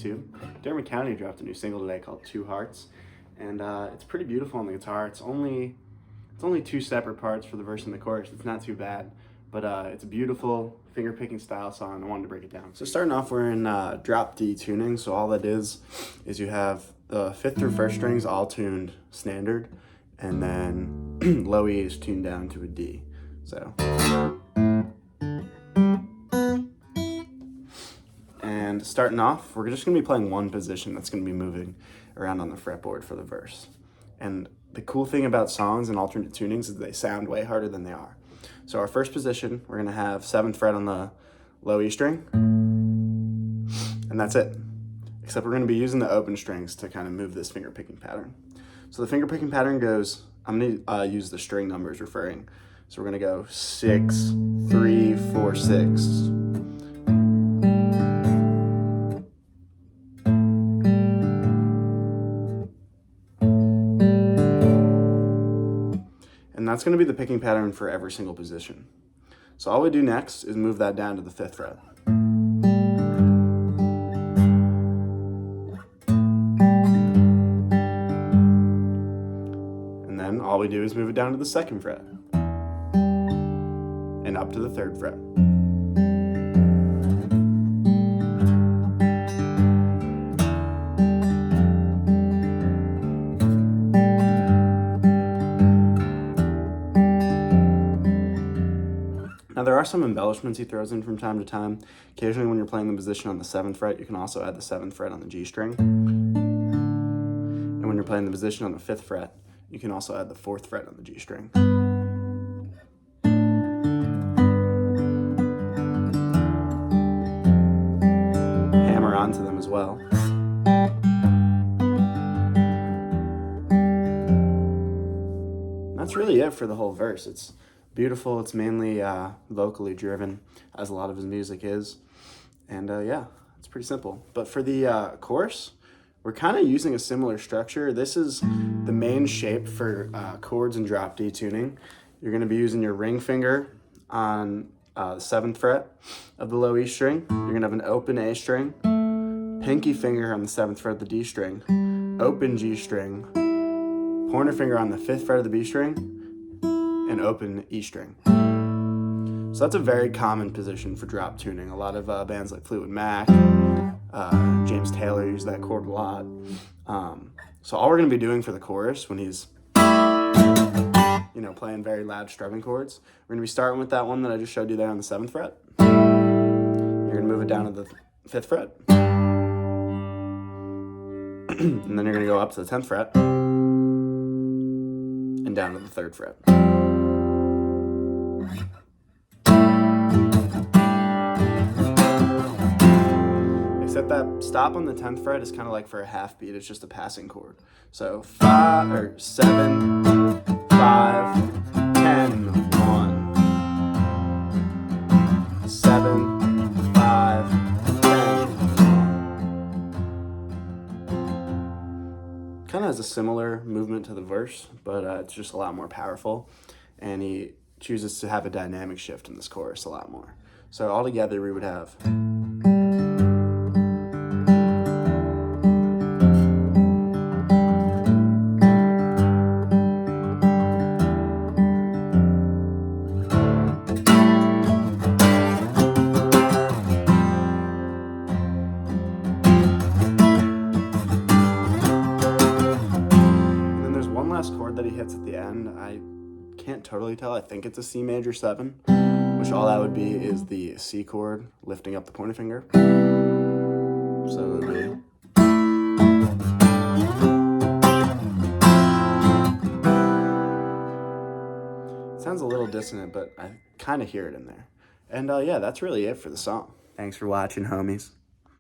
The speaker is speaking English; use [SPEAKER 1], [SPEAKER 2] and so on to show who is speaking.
[SPEAKER 1] too. Dermot County dropped a new single today called 2 Hearts, and it's pretty beautiful on the guitar. It's only 2 separate parts for the verse and the chorus. It's not too bad, but it's a beautiful finger-picking style song. I wanted to break it down. So starting off, we're in drop D tuning. So all that is you have the 5th through 1st strings all tuned standard, and then low E is tuned down to a D. So, and starting off, we're just going to be playing one position that's going to be moving around on the fretboard for the verse. And the cool thing about songs and alternate tunings is they sound way harder than they are. So our first position, we're going to have 7th fret on the low E string, and that's it. Except we're going to be using the open strings to kind of move this finger picking pattern. So the finger picking pattern goes, I'm going to use the string numbers referring. So we're going to go 6, 3, 4, 6. And that's going to be the picking pattern for every single position. So all we do next is move that down to the 5th fret. And then all we do is move it down to the 2nd fret. And up to the 3rd fret. Now there are some embellishments he throws in from time to time. Occasionally when you're playing the position on the 7th fret, you can also add the 7th fret on the G string. And when you're playing the position on the 5th fret, you can also add the 4th fret on the G string. Hammer onto them as well. That's really it for the whole verse. It's beautiful. It's mainly vocally driven, as a lot of his music is. And yeah, it's pretty simple. But for the chorus, we're kind of using a similar structure. This is the main shape for chords and drop D tuning. You're going to be using your ring finger on the 7th fret of the low E string. You're going to have an open A string, pinky finger on the 7th fret of the D string, open G string, pointer finger on the 5th fret of the B string, and open E string. So that's a very common position for drop tuning. A lot of bands like Fleetwood Mac, James Taylor use that chord a lot. So all we're going to be doing for the chorus when he's playing very loud strumming chords, we're going to be starting with that one that I just showed you there on the 7th fret. You're going to move it down to the 5th fret. And then you're going to go up to the 10th fret and down to the 3rd fret. Except that stop on the 10th fret is kind of like for a half beat. It's just a passing chord. So 5 or 7, 5, 10, 1, 7, 5, 10, 1. Kind of has a similar movement to the verse, but it's just a lot more powerful. And he chooses to have a dynamic shift in this chorus a lot more. So altogether we would have. Chord that he hits at the end, I can't totally tell. I think it's a C major 7, which all that would be is the C chord lifting up the pointer finger. So it would be. It sounds a little dissonant, but I kind of hear it in there. And yeah, that's really it for the song. Thanks for watching, homies.